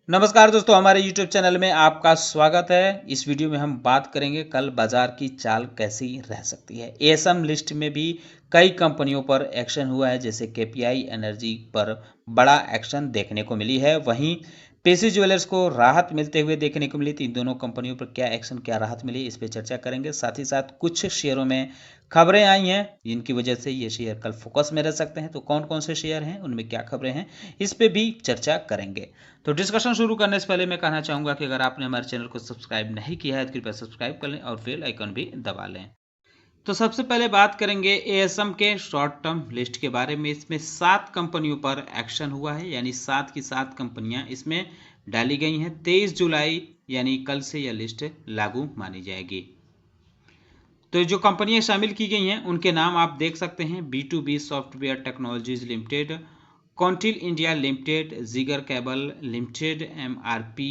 नमस्कार दोस्तों, हमारे YouTube चैनल में आपका स्वागत है। इस वीडियो में हम बात करेंगे कल बाजार की चाल कैसी रह सकती है। एएसएम लिस्ट में भी कई कंपनियों पर एक्शन हुआ है, जैसे केपीआई एनर्जी पर बड़ा एक्शन देखने को मिली है। वहीं पीएसयू ज्वेलर्स को राहत मिलते हुए देखने को मिली थी। इन दोनों कंपनियों पर क्या एक्शन, क्या राहत मिली, इस पर चर्चा करेंगे। साथ ही साथ कुछ शेयरों में खबरें आई हैं जिनकी वजह से ये शेयर कल फोकस में रह सकते हैं। तो कौन कौन से शेयर हैं, उनमें क्या खबरें हैं, इस पे भी चर्चा करेंगे। तो डिस्कशन शुरू करने से पहले मैं कहना चाहूँगा कि अगर आपने हमारे चैनल को सब्सक्राइब नहीं किया है तो कृपया सब्सक्राइब कर लें और बेल आइकन भी दबा लें। तो सबसे पहले बात करेंगे एएसएम के शॉर्ट टर्म लिस्ट के बारे में। इसमें 7 कंपनियों पर एक्शन हुआ है, यानी 7 की 7 कंपनियां इसमें डाली गई हैं। 23 जुलाई यानी कल से यह लिस्ट लागू मानी जाएगी। तो जो कंपनियां शामिल की गई हैं उनके नाम आप देख सकते हैं। B2B software technologies limited, Contil India limited, Jigar cable limited, MRP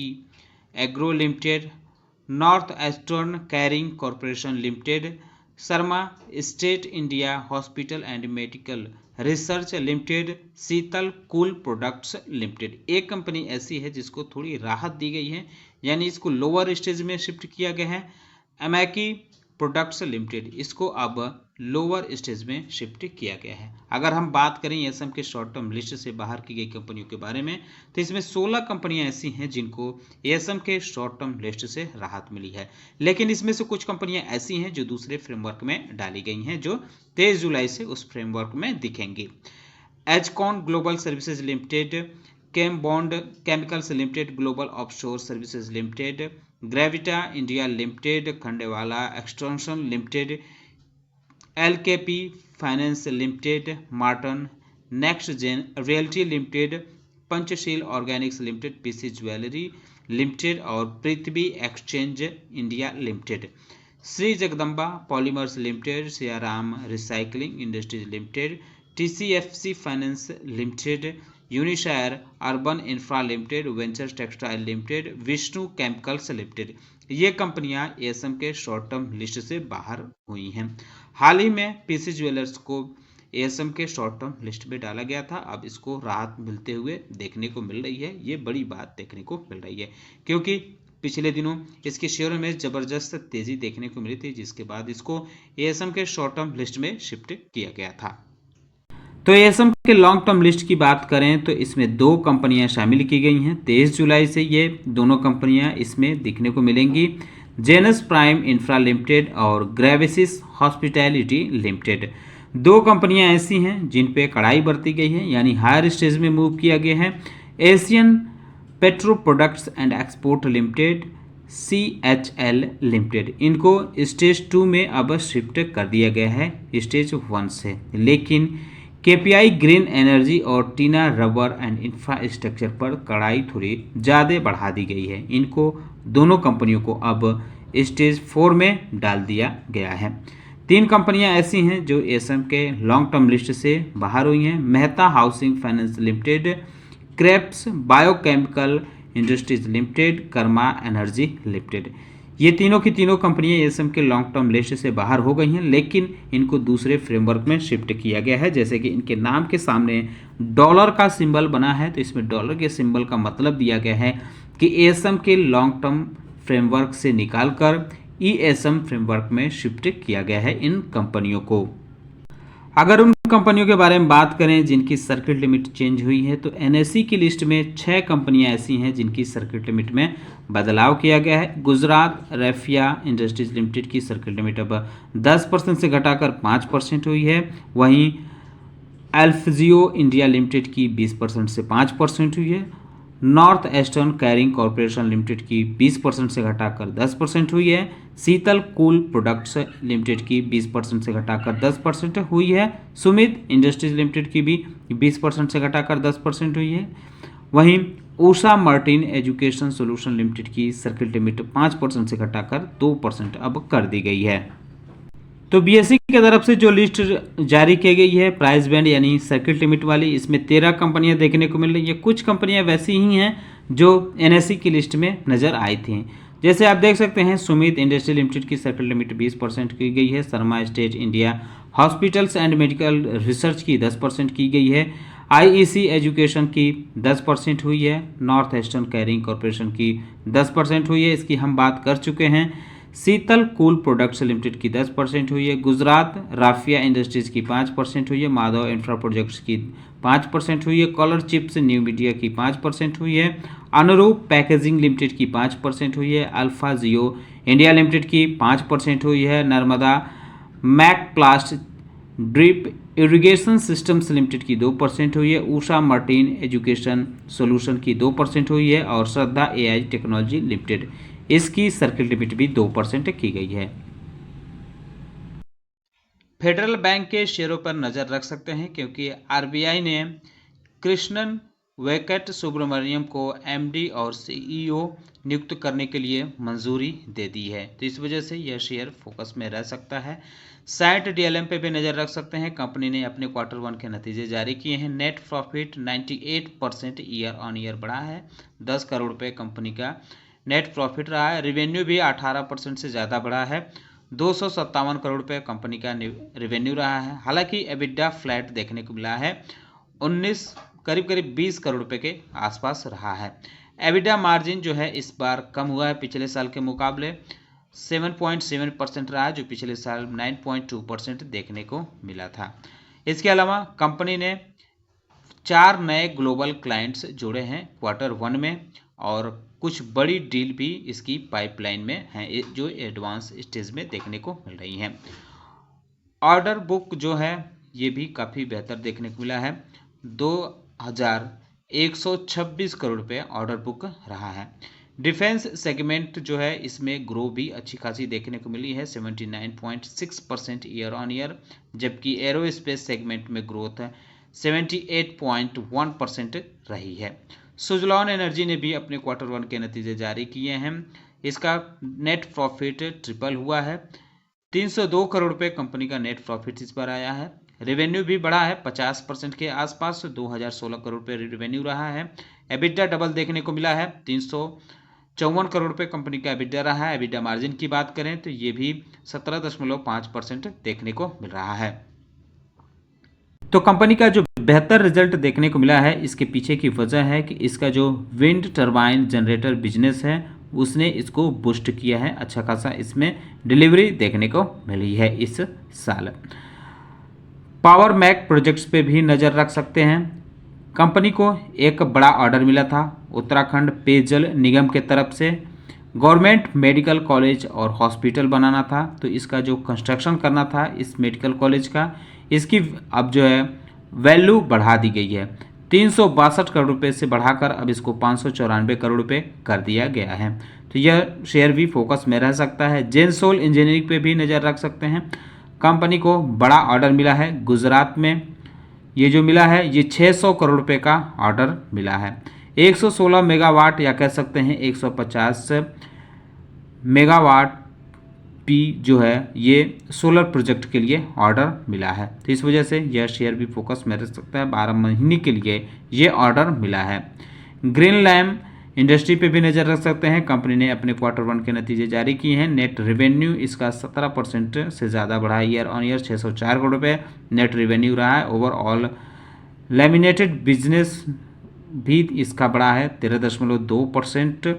agro limited, north eastern carrying corporation limited, Sharma state India hospital and medical research limited, Sheetal cool products limited. एक कंपनी ऐसी है जिसको थोड़ी राहत दी गई है, यानी इसको लोअर स्टेज में शिफ्ट किया गया है। अमेकी प्रोडक्ट्स लिमिटेड, इसको अब लोअर स्टेज में शिफ्ट किया गया है। अगर हम बात करें एएसएम के शॉर्ट टर्म लिस्ट से बाहर की गई कंपनियों के बारे में, तो इसमें 16 कंपनियां ऐसी हैं जिनको एएसएम के शॉर्ट टर्म लिस्ट से राहत मिली है। लेकिन इसमें से कुछ कंपनियां ऐसी हैं जो दूसरे फ्रेमवर्क में डाली गई हैं, जो 23 जुलाई से उस फ्रेमवर्क में दिखेंगी। Ajcon global services limited, chem bond chemicals limited, global offshore services limited, Gravita India limited, Khandwala extension limited, LKP finance limited, Marton next gen realty limited, Panchsheel organics limited, PC jewellery limited और Prithvi exchange India limited, Shri Jagdamba polymers limited, Siyaram recycling industries limited, TCFC finance limited, Unishire urban infra limited, ventures textile limited, Vishnu chemicals limited. ये कंपनियां ASM के short term list से बाहर हुई हैं। हाल ही में PC jewellers को एएसएम के शॉर्ट टर्म लिस्ट में डाला गया था। अब इसको राहत मिलते हुए देखने को मिल रही है। ये बड़ी बात देखने को मिल रही है, क्योंकि पिछले दिनों इसके शेयरों में जबरदस्त तेजी देखने को मिली थी, जिसके बाद इसको एएसएम के शॉर्ट टर्म लिस्ट में शिफ्ट किया गया था। तो एएसएम के लॉन्ग टर्म लिस्ट की बात करें तो इसमें 2 कंपनियां शामिल की गई हैं। 23 जुलाई से ये दोनों कंपनियां इसमें दिखने को मिलेंगी, जेनस प्राइम इंफ्रा लिमिटेड और ग्रेविसिस हॉस्पिटैलिटी लिमिटेड। 2 कंपनियां ऐसी हैं जिन पे कड़ाई बरती गई है, यानी हायर स्टेज में मूव किया गया है। Asian petro products and export limited, CHL limited, इनको स्टेज 2 में अब शिफ्ट कर दिया गया है स्टेज 1 से। लेकिन केपीआई ग्रीन एनर्जी और टीना रबर एंड इंफ्रास्ट्रक्चर पर कड़ाई थोड़ी ज़्यादा बढ़ा दी गई है। इनको दोनों कंपनियों को अब स्टेज 4 में डाल दिया गया है। 3 कंपनियां ऐसी हैं जो एएसएम के लॉन्ग टर्म लिस्ट से बाहर हुई हैं। Mehta housing finance limited, Krebs biochemical industries limited, Karma energy limited. ये तीनों की तीनों कंपनियां एएसएम के लॉन्ग टर्म लिस्ट से बाहर हो गई हैं, लेकिन इनको दूसरे फ्रेमवर्क में शिफ्ट किया गया है। जैसे कि इनके नाम के सामने डॉलर का सिंबल बना है, तो इसमें डॉलर के सिंबल का मतलब दिया गया है कि एएसएम के लॉन्ग टर्म फ्रेमवर्क से निकालकर ईएसएम फ्रेमवर्क में शिफ्ट किया गया है इन कंपनियों को। अगर उन कंपनियों के बारे में बात करें जिनकी सर्किट लिमिट चेंज हुई है, तो एनएसई की लिस्ट में 6 कंपनियां ऐसी हैं जिनकी सर्किट लिमिट में बदलाव किया गया है। गुजरात रेफिया इंडस्ट्रीज लिमिटेड की सर्किट लिमिट अब 10% से घटाकर 5% हुई है। वहीं एल्फजियो इंडिया लिमिटेड की 20% से 5% हुई है। North eastern carrying corporation limited की 20% से घटाकर 10% हुई है। शीतल कूल प्रोडक्ट्स लिमिटेड की 20% से घटाकर 10% हुई है। सुमित इंडस्ट्रीज लिमिटेड की भी 20% से घटाकर 10% हुई है। वहीं Usha Martin education solution limited की सर्किट लिमिट 5% से घटाकर 2% अब कर दी गई है। तो बीएसई की तरफ से जो लिस्ट जारी की गई है प्राइस बैंड यानी सर्किट लिमिट वाली, इसमें 13 कंपनियां देखने को मिल रही है। कुछ कंपनियां वैसी ही हैं जो एनएसई की लिस्ट में नजर आई थी। जैसे आप देख सकते हैं, सुमित इंडस्ट्री लिमिटेड की सर्किट लिमिट 20% की गई है। Sharma state India hospitals and medical research की 10% की गई है। आईईसी एजुकेशन की 10% हुई है, नॉर्थ ईस्टर्न कैरिंग कॉरपोरेशन की 10% हुई है, इसकी हम बात कर चुके हैं। शीतल कूल प्रोडक्ट्स लिमिटेड की 10% हुई है, गुजरात राफिया इंडस्ट्रीज की 5% हुई है, माधव इंफ्रा प्रोजेक्ट्स की 5% हुई है, कॉलर चिप्स न्यू मीडिया की 5% हुई है, अनुरूप पैकेजिंग लिमिटेड की 5% हुई है, अल्फा जियो इंडिया लिमिटेड की 5% हुई है, Narmada Mac प्लास्ट drip irrigation systems limited की 2% हुई है, उषा मार्टिन एजुकेशन सॉल्यूशन की 2% हुई है और श्रद्धा एआई टेक्नोलॉजी लिमिटेड इसकी सर्किल लिमिट भी 2% की गई है। फेडरल बैंक के शेयरों पर नजर रख सकते हैं क्योंकि आरबीआई ने कृष्णन वेंकट सुब्रमण्यम को एमडी और सीईओ नियुक्त करने के लिए मंजूरी दे दी है, तो इस वजह से यह शेयर फोकस में रह सकता है। साइट डीएलएम पे भी नज़र रख सकते हैं। कंपनी ने अपने Q1 के नतीजे जारी किए हैं। Net profit 98% year on year बढ़ा है। 10 करोड़ रुपये कंपनी का नेट प्रॉफिट रहा है। रिवेन्यू भी 18% से ज़्यादा बढ़ा है। 257 करोड़ रुपये कंपनी का रिवेन्यू रहा है। हालांकि एबिडा फ्लैट देखने को मिला है, 19 करीब 20 करोड़ रुपये के आसपास रहा है। एबिडा मार्जिन जो है इस बार कम हुआ है, पिछले साल के मुकाबले 7.7% रहा, जो पिछले साल 9.2% देखने को मिला था। इसके अलावा कंपनी ने 4 नए ग्लोबल क्लाइंट्स जोड़े हैं Q1 में और कुछ बड़ी डील भी इसकी पाइपलाइन में हैं जो एडवांस स्टेज में देखने को मिल रही हैं। ऑर्डर बुक जो है ये भी काफ़ी बेहतर देखने को मिला है। 2126 करोड़ रुपये ऑर्डर बुक रहा है। डिफेंस सेगमेंट जो है इसमें ग्रो भी अच्छी खासी देखने को मिली है, 79.6% ईयर ऑन ईयर, जबकि एरोस्पेस सेगमेंट में ग्रोथ 78.1% रही है। सुजलॉन एनर्जी ने भी अपने Q1 के नतीजे जारी किए हैं। इसका नेट प्रॉफिट ट्रिपल हुआ है। 302 करोड़ रुपये कंपनी का नेट प्रॉफिट इस बार आया है। रेवेन्यू भी बढ़ा है 50% के आसपास, 2016 करोड़ रुपये रेवेन्यू रहा है। एबिडा डबल देखने को मिला है, 354 करोड़ रुपये कंपनी का एबिडा रहा है। एबिडा मार्जिन की बात करें तो ये भी 17.5% देखने को मिल रहा है। तो कंपनी का जो बेहतर रिजल्ट देखने को मिला है, इसके पीछे की वजह है कि इसका जो विंड टरबाइन जनरेटर बिजनेस है उसने इसको बूस्ट किया है। अच्छा खासा इसमें डिलीवरी देखने को मिली है इस साल। पावर मैक प्रोजेक्ट्स पे भी नज़र रख सकते हैं। कंपनी को एक बड़ा ऑर्डर मिला था उत्तराखंड पेयजल निगम के तरफ से। गवर्नमेंट मेडिकल कॉलेज और हॉस्पिटल बनाना था, तो इसका जो कंस्ट्रक्शन करना था इस मेडिकल कॉलेज का, इसकी अब जो है वैल्यू बढ़ा दी गई है। 362 करोड़ रुपए से बढ़ाकर अब इसको 594 करोड़ रुपए कर दिया गया है। तो यह शेयर भी फोकस में रह सकता है। जेनसोल इंजीनियरिंग पे भी नज़र रख सकते हैं। कंपनी को बड़ा ऑर्डर मिला है गुजरात में। ये जो मिला है ये 600 करोड़ रुपए का ऑर्डर मिला है। 116 मेगावाट या कह सकते हैं 150 मेगावाट पी जो है ये सोलर प्रोजेक्ट के लिए ऑर्डर मिला है। तो इस वजह से यह शेयर भी फोकस में रह सकता है। 12 महीने के लिए ये ऑर्डर मिला है। ग्रीन लैम्प इंडस्ट्री पे भी नज़र रख सकते हैं। कंपनी ने अपने Q1 के नतीजे जारी किए हैं। नेट रेवेन्यू इसका 17% से ज़्यादा बढ़ा है ईयर ऑन ईयर, 604 करोड़ रुपये नेट रेवेन्यू रहा है। ओवरऑल लैमिनेटेड बिजनेस भी इसका बढ़ा है 13.2%।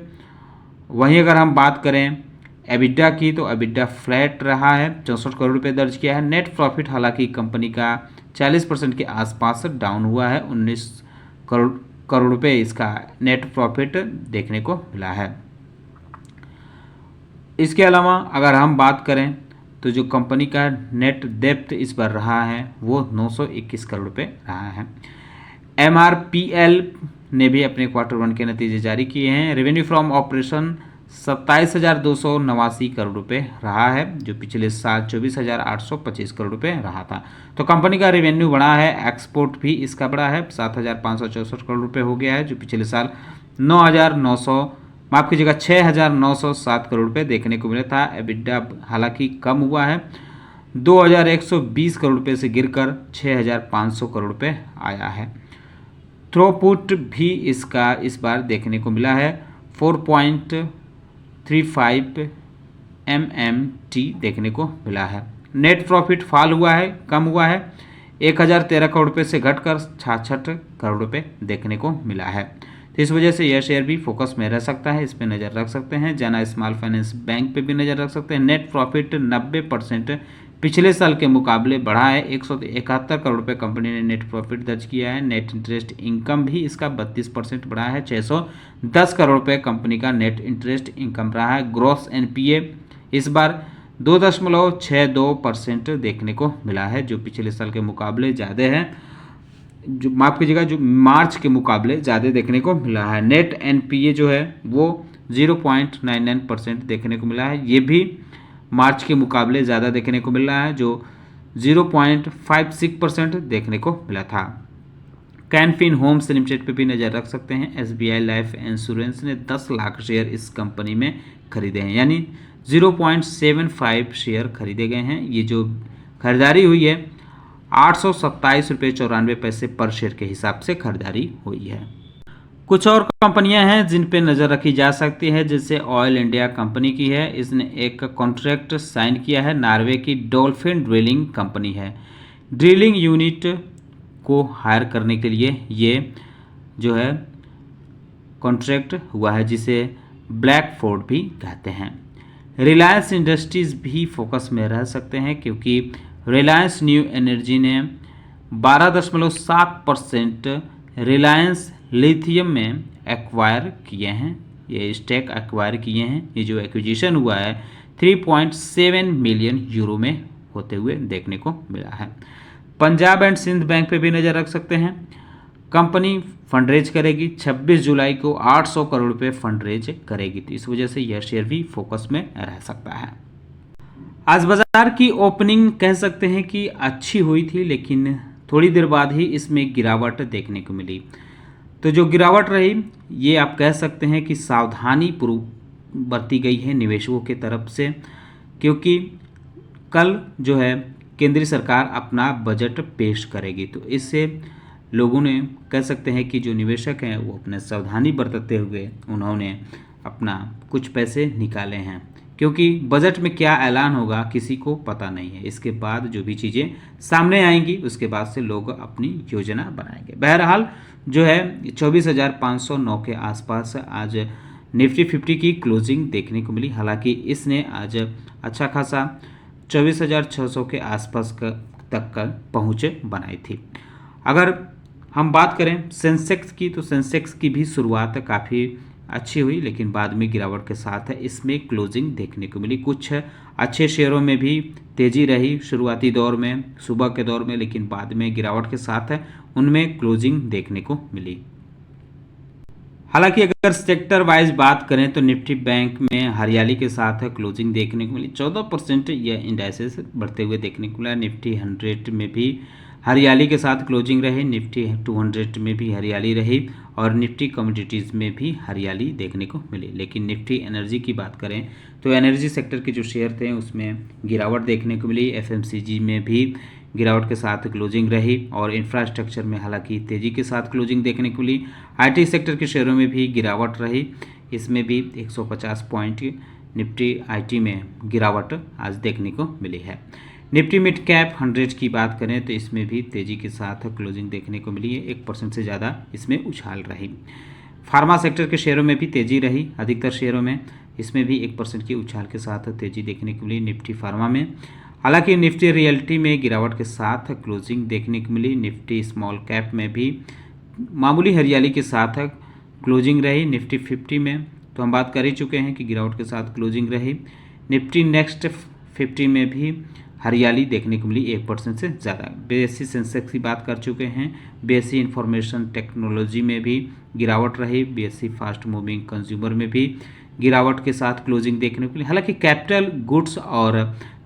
वहीं अगर हम बात करें एबिडा की तो एबिडा फ्लैट रहा है, 64 करोड़ रुपये दर्ज किया है। नेट प्रॉफिट हालांकि कंपनी का 40% के आसपास डाउन हुआ है, 19 करोड़ रुपये इसका नेट प्रॉफिट देखने को मिला है। इसके अलावा अगर हम बात करें तो जो कंपनी का नेट डेप्थ इस बार रहा है वो 921 करोड़ रुपये रहा है। MRPL ने भी अपने Q1 के नतीजे जारी किए हैं। रेवेन्यू फ्रॉम ऑपरेशन 27,289 करोड़ रुपये रहा है, जो पिछले साल 24,825 करोड़ रुपये रहा था। तो कंपनी का रेवेन्यू बढ़ा है, एक्सपोर्ट भी इसका बढ़ा है, 7,564 करोड़ रुपये हो गया है, जो पिछले साल 6,907 करोड़ रुपये देखने को मिला था। एबिडा हालांकि कम हुआ है, 2,120 करोड़ रुपये से गिरकर 6,500 करोड़ रुपये आया है। थ्रूपुट भी इसका इस बार देखने को मिला है, 4.35 MMT देखने को मिला है। नेट प्रॉफिट फॉल हुआ है, कम हुआ है, 1013 करोड़ रुपये से घटकर 66 करोड़ रुपये देखने को मिला है। तो इस वजह से यह शेयर भी फोकस में रह सकता है, इस पर नज़र रख सकते हैं। जाना स्मॉल फाइनेंस बैंक पे भी नज़र रख सकते हैं। नेट प्रॉफिट 90% पिछले साल के मुकाबले बढ़ा है। 171 करोड़ रुपये कंपनी ने नेट प्रॉफिट दर्ज किया है। नेट इंटरेस्ट इनकम भी इसका 32% बढ़ा है। 610 करोड़ रुपये कंपनी का नेट इंटरेस्ट इनकम रहा है। ग्रॉस एनपीए इस बार 2.62% देखने को मिला है, जो पिछले साल के मुकाबले ज़्यादा है, जो माफ़ कीजिएगा, जो मार्च के मुकाबले ज़्यादा देखने को मिला है। नेट एनपीए जो है वो 0.99% देखने को मिला है। ये भी मार्च के मुकाबले ज़्यादा देखने को मिल रहा है, जो 0.56% देखने को मिला था। कैनफिन होम्स लिमिटेड पे भी नज़र रख सकते हैं। एसबीआई लाइफ इंश्योरेंस ने 10 लाख शेयर इस कंपनी में खरीदे हैं, यानी 0.75 शेयर खरीदे गए हैं। ये जो खरीदारी हुई है 827.94 पर शेयर के हिसाब से खरीदारी हुई है। कुछ और कंपनियां हैं जिन पे नज़र रखी जा सकती है, जैसे ऑयल इंडिया कंपनी की है। इसने एक कॉन्ट्रैक्ट साइन किया है, नॉर्वे की डॉल्फिन ड्रिलिंग कंपनी है। ड्रिलिंग यूनिट को हायर करने के लिए ये जो है कॉन्ट्रैक्ट हुआ है, जिसे ब्लैक फोर्ड भी कहते हैं। रिलायंस इंडस्ट्रीज़ भी फोकस में रह सकते हैं, क्योंकि रिलायंस न्यू एनर्जी ने 12.7% रिलायंस लिथियम में एक्वायर किए हैं, ये स्टेक एक्वायर किए हैं। ये जो एक्विजिशन हुआ है 3.7 मिलियन यूरो में होते हुए देखने को मिला है। पंजाब एंड सिंध बैंक पे भी नज़र रख सकते हैं। कंपनी फंडरेज करेगी, 26 जुलाई को 800 करोड़ रुपये फंडरेज करेगी, तो इस वजह से यह शेयर भी फोकस में रह सकता है। आज बाजार की ओपनिंग कह सकते हैं कि अच्छी हुई थी, लेकिन थोड़ी देर बाद ही इसमें गिरावट देखने को मिली। तो जो गिरावट रही, ये आप कह सकते हैं कि सावधानी पूर्व बरती गई है निवेशकों की तरफ से, क्योंकि कल जो है केंद्रीय सरकार अपना बजट पेश करेगी। तो इससे लोगों ने कह सकते हैं कि जो निवेशक हैं वो अपने सावधानी बरतते हुए उन्होंने अपना कुछ पैसे निकाले हैं, क्योंकि बजट में क्या ऐलान होगा किसी को पता नहीं है। इसके बाद जो भी चीज़ें सामने आएंगी उसके बाद से लोग अपनी योजना बनाएंगे। बहरहाल जो है 24,509 के आसपास आज निफ्टी 50 की क्लोजिंग देखने को मिली। हालांकि इसने आज अच्छा खासा 24,600 के आसपास तक का पहुँच बनाई थी। अगर हम बात करें सेंसेक्स की, तो सेंसेक्स की भी शुरुआत काफ़ी अच्छी हुई, लेकिन बाद में गिरावट के साथ इसमें क्लोजिंग देखने को मिली। कुछ अच्छे शेयरों में भी तेज़ी रही शुरुआती दौर में, सुबह के दौर में, लेकिन बाद में गिरावट के साथ उनमें क्लोजिंग देखने को मिली। हालांकि अगर सेक्टर वाइज बात करें तो निफ्टी बैंक में हरियाली के साथ क्लोजिंग देखने को मिली। 14% यह इंडाइसेस बढ़ते हुए देखने को मिला। निफ्टी 100 में भी हरियाली के साथ क्लोजिंग रही, निफ्टी 200 में भी हरियाली रही और निफ्टी कमोडिटीज़ में भी हरियाली देखने को मिली। लेकिन निफ्टी एनर्जी की बात करें तो एनर्जी सेक्टर के जो शेयर थे उसमें गिरावट देखने को मिली। एफएमसीजी में भी गिरावट के साथ क्लोजिंग रही और इंफ्रास्ट्रक्चर में हालांकि तेज़ी के साथ क्लोजिंग देखने को मिली। आईटी सेक्टर के शेयरों में भी गिरावट रही, इसमें भी 150 पॉइंट निफ्टी आईटी में गिरावट आज देखने को मिली है। निफ्टी मिड कैप 100 की बात करें तो इसमें भी तेज़ी के साथ क्लोजिंग देखने को मिली है। 1% से ज़्यादा इसमें उछाल रही। फार्मा सेक्टर के शेयरों में भी तेज़ी रही, अधिकतर शेयरों में इसमें भी 1% की उछाल के साथ तेज़ी देखने को मिली निफ्टी फार्मा में। हालांकि निफ्टी रियल्टी में गिरावट के साथ क्लोजिंग देखने को मिली। निफ्टी स्मॉल कैप में भी मामूली हरियाली के साथ क्लोजिंग रही। निफ्टी 50 में तो हम बात कर ही चुके हैं कि गिरावट के साथ क्लोजिंग रही। निफ्टी नेक्स्ट 50 में भी हरियाली देखने को मिली 1% से ज़्यादा। बीएससी सेंसेक्स की बात कर चुके हैं। बीएससी इंफॉर्मेशन टेक्नोलॉजी में भी गिरावट रही। बीएससी फास्ट मूविंग कंज्यूमर में भी गिरावट के साथ क्लोजिंग देखने को मिली। हालांकि कैपिटल गुड्स और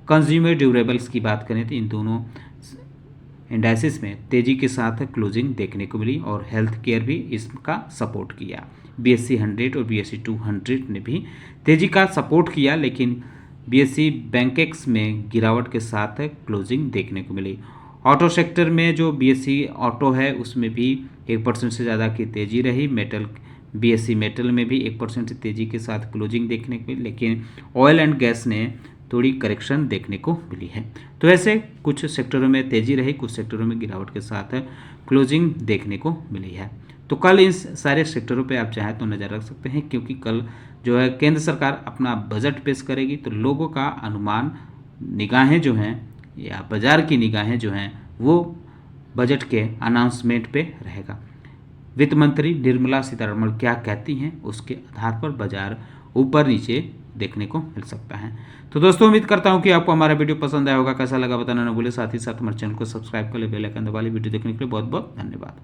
कंज्यूमर ड्यूरेबल्स की बात करें तो इन दोनों इंडाइसिस में तेज़ी के साथ क्लोजिंग देखने को मिली और हेल्थ केयर भी इसका सपोर्ट किया। बीएससी 100 और बीएससी 200 ने भी तेज़ी का सपोर्ट किया, लेकिन बीएससी बैंकेक्स में गिरावट के साथ क्लोजिंग देखने को मिली। ऑटो सेक्टर में जो बीएससी ऑटो है उसमें भी 1% से ज़्यादा की तेज़ी रही। मेटल बीएससी मेटल में भी 1% तेज़ी के साथ क्लोजिंग देखने को मिली, लेकिन ऑयल एंड गैस ने थोड़ी करेक्शन देखने को मिली है। तो ऐसे कुछ सेक्टरों में तेजी रही, कुछ सेक्टरों में गिरावट के साथ क्लोजिंग देखने को मिली है। तो कल इन सारे सेक्टरों पे आप चाहें तो नज़र रख सकते हैं, क्योंकि कल जो है केंद्र सरकार अपना बजट पेश करेगी, तो लोगों का अनुमान, निगाहें जो हैं या बाजार की निगाहें जो हैं वो बजट के अनाउंसमेंट पे रहेगा। वित्त मंत्री निर्मला सीतारमण क्या कहती हैं उसके आधार पर बाजार ऊपर नीचे देखने को मिल सकता है। तो दोस्तों उम्मीद करता हूं कि आपको हमारा वीडियो पसंद आया होगा। कैसा लगा बताना न भूले, साथ ही साथ हमारे चैनल को सब्सक्राइब कर ले, बेल आइकन दबा ले। वीडियो देखने के लिए बहुत बहुत धन्यवाद।